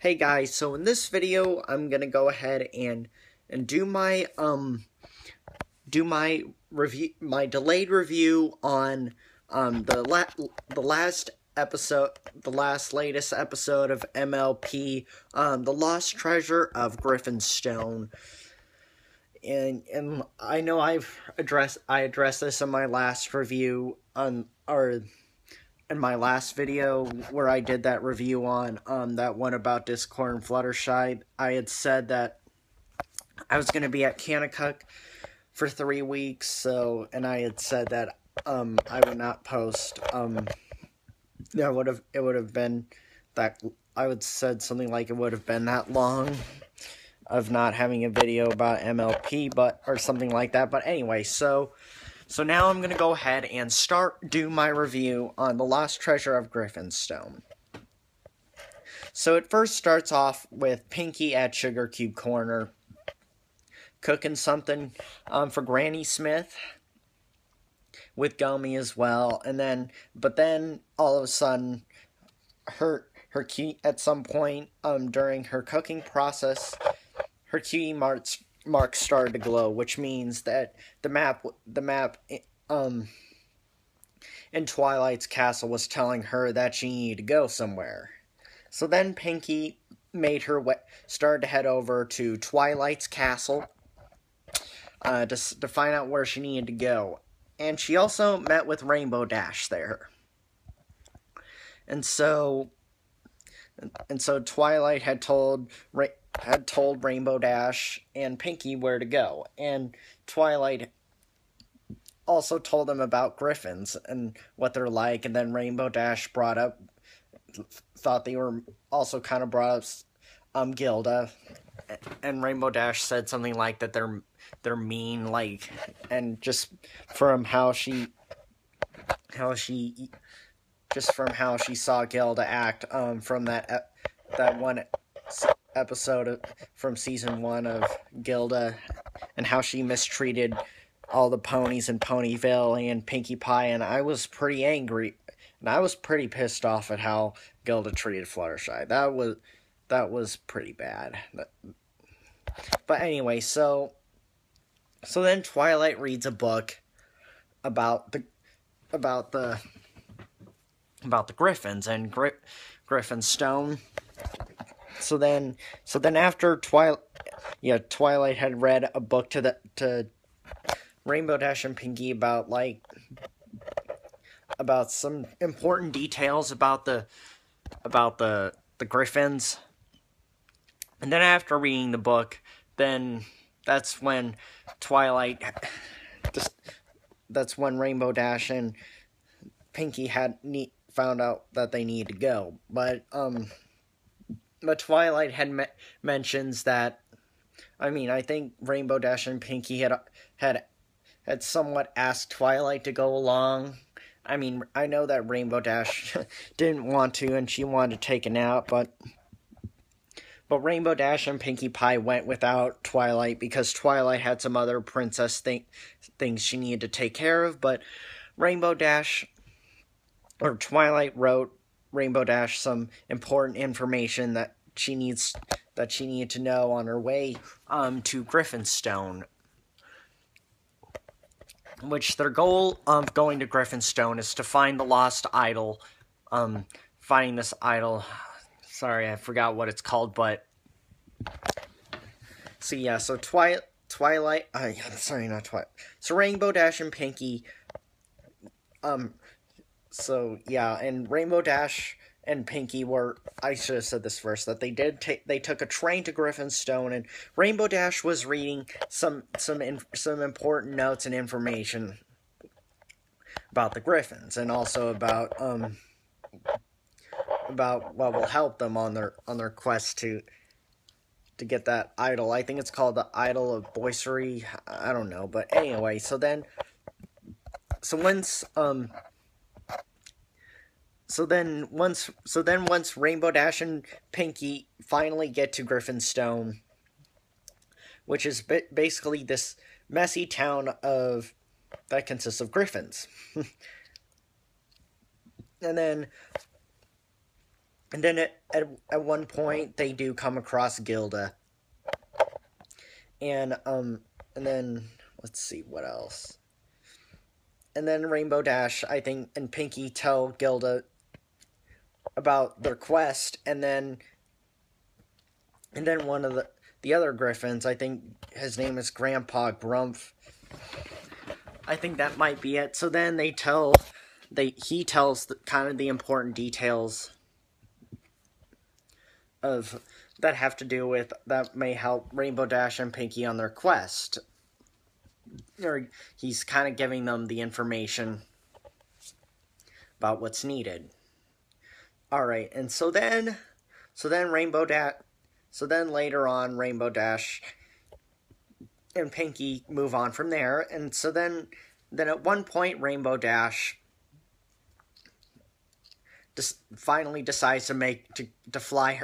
Hey guys, so in this video I'm gonna go ahead and do my review, my delayed review on the last episode, latest episode of MLP, The Lost Treasure of Griffinstone. And I know I addressed this in my last review in my last video where I did that review on that one about Discord and Fluttershy. I had said that I was going to be at Kanakuk for 3 weeks, and I had said that I would not post. It would have been that I would said something like it would have been that long of not having a video about MLP, or something like that. But anyway, so now I'm going to go ahead and do my review on The Lost Treasure of Griffinstone. So it first starts off with Pinky at Sugar Cube Corner cooking something for Granny Smith with Gummy as well. But then all of a sudden at some point during her cooking process, her cutie marks started to glow, which means that the map in Twilight's castle was telling her that she needed to go somewhere. So then Pinky started to head over to Twilight's castle to find out where she needed to go, and she also met with Rainbow Dash there. And so Twilight had told Rainbow Dash and Pinky where to go, and Twilight also told them about griffins and what they're like, and then Rainbow Dash thought they were also kind of brought up Gilda, and Rainbow Dash said something like that they're mean, like, and just from how she saw Gilda act from that one episode from season 1 of Gilda, and how she mistreated all the ponies in Ponyville and Pinkie Pie, and I was pretty angry, and I was pretty pissed off at how Gilda treated Fluttershy. That was pretty bad. But anyway, so then Twilight reads a book about the Griffins and Griffinstone. So then after Twilight had read a book to Rainbow Dash and Pinky about some important details about the Griffins. And then after reading the book, then that's when Rainbow Dash and Pinky found out that they need to go. But Twilight had mentions that, I think Rainbow Dash and Pinky had somewhat asked Twilight to go along. I know that Rainbow Dash didn't want to, and she wanted to take a nap, but Rainbow Dash and Pinkie Pie went without Twilight because Twilight had some other princess things she needed to take care of. But Twilight wrote Rainbow Dash some important information that she needed to know on her way to Griffinstone. Which their goal of going to Griffinstone is to find the lost idol. Finding this idol. Sorry, I forgot what it's called, but so Twilight. Sorry, not Twilight. So Rainbow Dash and Pinky. And Rainbow Dash and Pinky were. I should have said this first. That they took a train to Griffinstone, and Rainbow Dash was reading some important notes and information about the Griffins, and also about what will help them on their quest to get that idol. I think it's called the Idol of Boisery. I don't know, but anyway. Once Rainbow Dash and Pinky finally get to Griffinstone, which is basically this messy town that consists of griffins, and then And then at one point they do come across Gilda, and then let's see what else. And then Rainbow Dash, I think, and Pinkie tell Gilda about their quest, and then one of the other Griffins, I think his name is Grandpa Grumph. I think that might be it. So then he tells kind of the important details of that have to do with that may help Rainbow Dash and Pinkie on their quest. Or he's kind of giving them the information about what's needed. Alright, and so then later on, Rainbow Dash and Pinkie move on from there, and so then at one point, Rainbow Dash finally decides to fly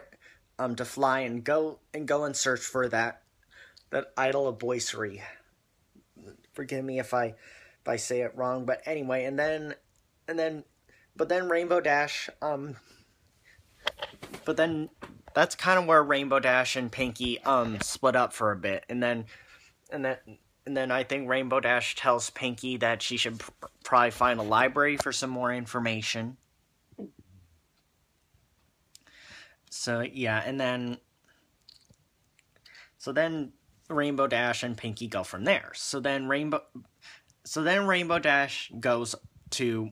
and go and search for that idol of Boisery. Forgive me if I say it wrong, but anyway, but then Rainbow Dash but then that's kind of where Rainbow Dash and Pinkie split up for a bit, and then I think Rainbow Dash tells Pinkie that she should probably find a library for some more information. So yeah, and then Rainbow Dash and Pinkie go from there. So then Rainbow Dash goes to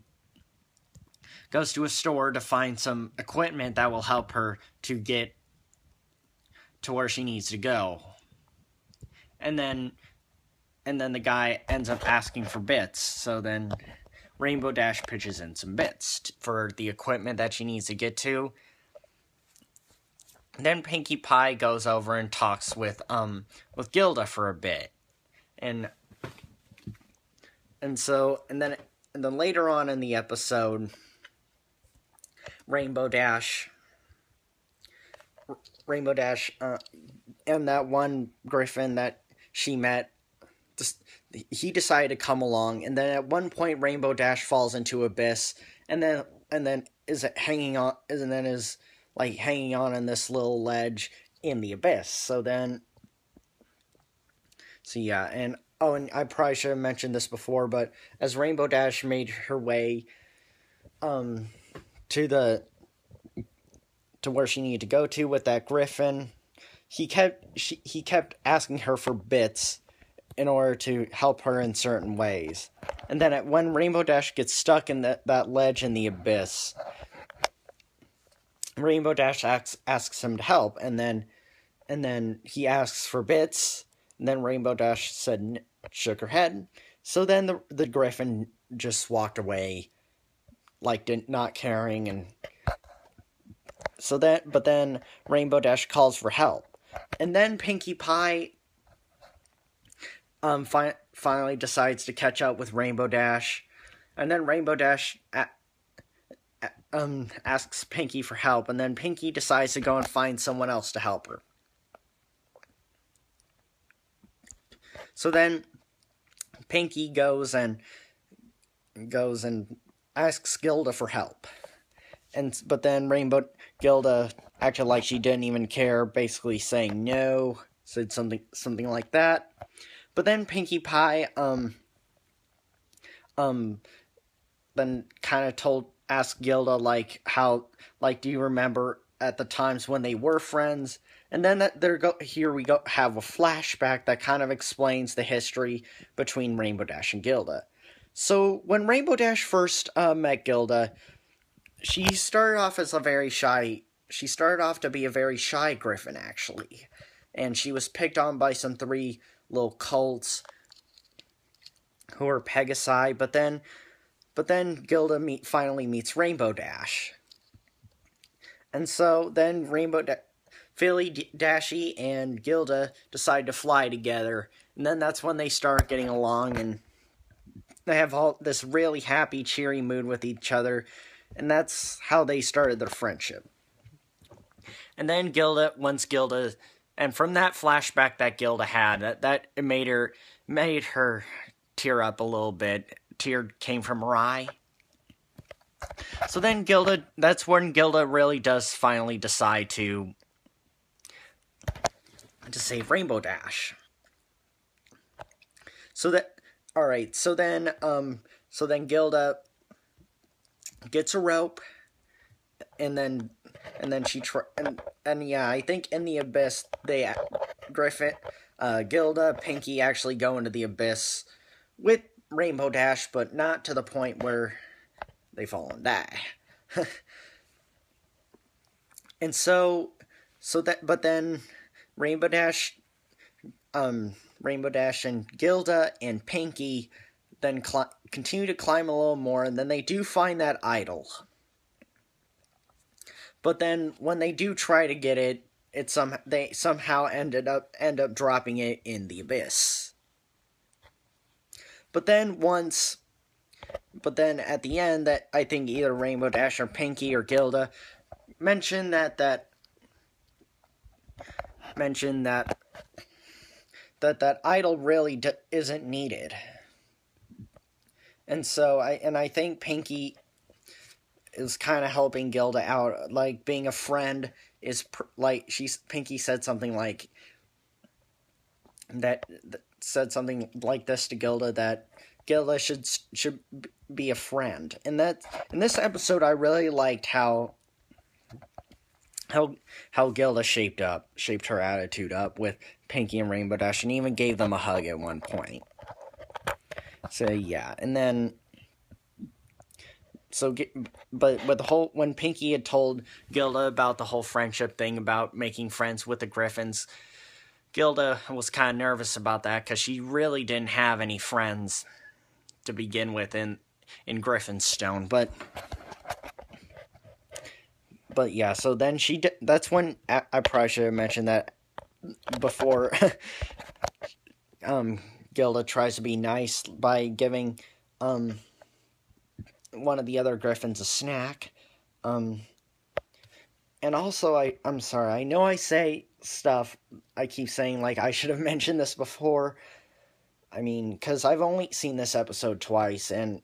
a store to find some equipment that will help her to get to where she needs to go. And then the guy ends up asking for bits. So then Rainbow Dash pitches in some bits for the equipment that she needs to get to. Then Pinkie Pie goes over and talks with Gilda for a bit. And then later on in the episode, Rainbow Dash and that one Griffin that she met, he decided to come along, and then at one point Rainbow Dash falls into abyss, and then is hanging on in this little ledge in the abyss. So yeah, and I probably should have mentioned this before, but as Rainbow Dash made her way to where she needed to go to with that Griffin, he kept asking her for bits in order to help her in certain ways. And then when Rainbow Dash gets stuck in that ledge in the abyss, Rainbow Dash asks him to help, and then he asks for bits, and then Rainbow Dash shook her head. So then the Griffin just walked away, like not caring, and but then Rainbow Dash calls for help, and then Pinkie Pie finally decides to catch up with Rainbow Dash, and then Rainbow Dash asks Pinkie for help, and then Pinkie decides to go and find someone else to help her. So then Pinkie goes and asks Gilda for help, but then Gilda acted like she didn't even care, basically saying no, said something like that. But then Pinkie Pie then kind of asked Gilda do you remember at the times when they were friends? And then here we go have a flashback that kind of explains the history between Rainbow Dash and Gilda. So when Rainbow Dash first met Gilda, she started off to be a very shy Griffin, actually. And she was picked on by some 3 little cults who were Pegasi, but then Gilda finally meets Rainbow Dash. And so then Philly Dashy and Gilda decide to fly together, and then that's when they start getting along, and they have all this really happy, cheery mood with each other, and that's how they started their friendship. And then and from that flashback that Gilda had, that it made her tear up a little bit. Tear came from her eye. So then Gilda, that's when Gilda really does finally decide to save Rainbow Dash. So that, alright, so then Gilda gets a rope, and then she and yeah, I think in the abyss Griffin, Gilda, Pinky actually go into the abyss with Rainbow Dash, but not to the point where they fall and die. And but then Rainbow Dash and Gilda and Pinky then continue to climb a little more, and then they do find that idol. But then when they do try to get it, they somehow end up dropping it in the abyss. But then at the end, that I think either Rainbow Dash or Pinky or Gilda mentioned that idol really isn't needed. And so I think Pinky is kind of helping Gilda out, like being a friend is Pinky said something like that said something like this to Gilda, that Gilda should be a friend. And that in this episode, I really liked how Gilda shaped her attitude up with Pinky and Rainbow Dash, and even gave them a hug at one point. So yeah, and then but with the whole, when Pinky had told Gilda about the whole friendship thing, about making friends with the Griffins, Gilda was kind of nervous about that, because she really didn't have any friends to begin with in Griffinstone. But yeah, so then that's when I probably should have mentioned that before. Gilda tries to be nice by giving one of the other Griffins a snack. And also, I'm sorry, I know I say stuff, I keep saying like I should have mentioned this before. I mean, because I've only seen this episode twice, and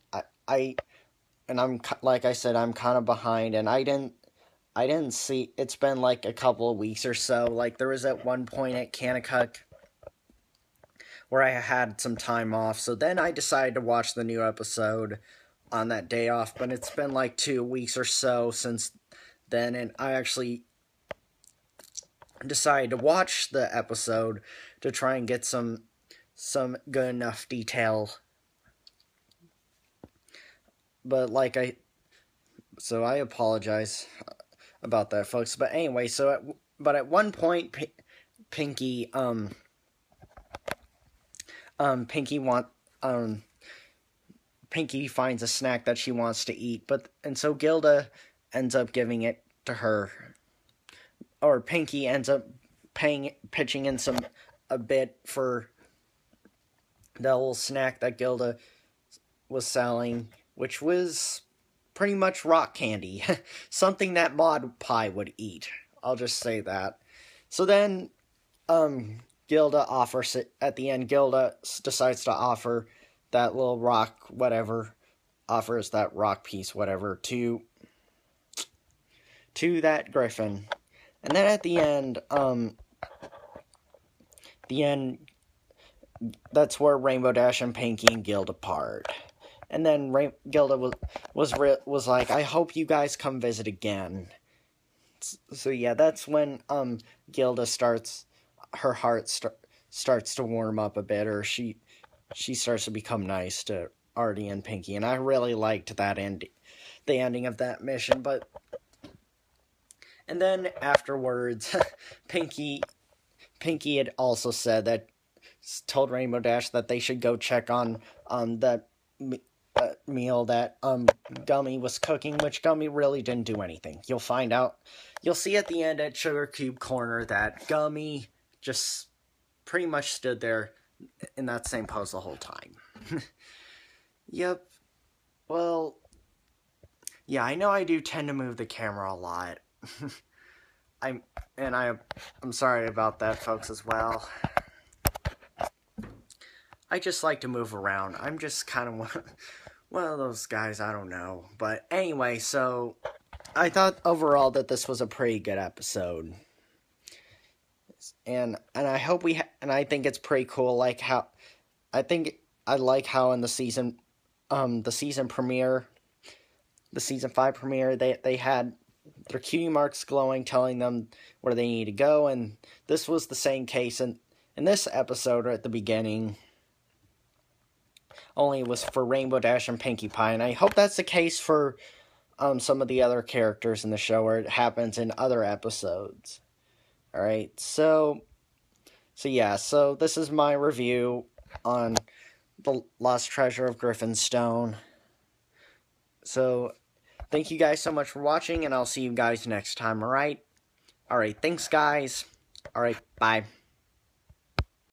I'm like I said, I'm kind of behind, and I didn't see, it's been like a couple of weeks or so. Like, there was at one point at Kanakuk where I had some time off, so then I decided to watch the new episode on that day off, but it's been like 2 weeks or so since then, and I actually decided to watch the episode to try and get some good enough detail. But so I apologize about that, folks. But anyway, but at one point, Pinky Pinky finds a snack that she wants to eat, and so Gilda ends up giving it to her, or Pinky ends up pitching in a bit for the little snack that Gilda was selling, which was pretty much rock candy, something that Maud Pie would eat. I'll just say that. So then, Gilda offers it at the end. Gilda decides to offer that little rock, whatever, offers that rock piece, whatever, to that Griffin. And then at the end, that's where Rainbow Dash and Pinky and Gilda part. And then Gilda was like, I hope you guys come visit again. So yeah, that's when Gilda her heart starts to warm up a bit, or she starts to become nice to Artie and Pinky, and I really liked the ending of that mission. And then afterwards, Pinky had also said that, told Rainbow Dash that they should go check on that meal that Gummy was cooking, which Gummy really didn't do anything. You'll see at the end at Sugar Cube Corner that Gummy just pretty much stood there in that same pose the whole time. Yep. Well, yeah, I know I do tend to move the camera a lot. I'm sorry about that, folks, as well. I just like to move around. I'm just kind of Well, those guys, I don't know. But anyway, so I thought overall that this was a pretty good episode. And I hope and I think it's pretty cool, like how I like how in the season premiere, the season 5 premiere, they had their cutie marks glowing, telling them where they need to go, and this was the same case in this episode at the beginning. Only it was for Rainbow Dash and Pinkie Pie, and I hope that's the case for some of the other characters in the show, where it happens in other episodes. Alright, so yeah, so this is my review on The Lost Treasure of Griffinstone. So, thank you guys so much for watching, and I'll see you guys next time, alright? Alright, thanks guys. Alright, bye.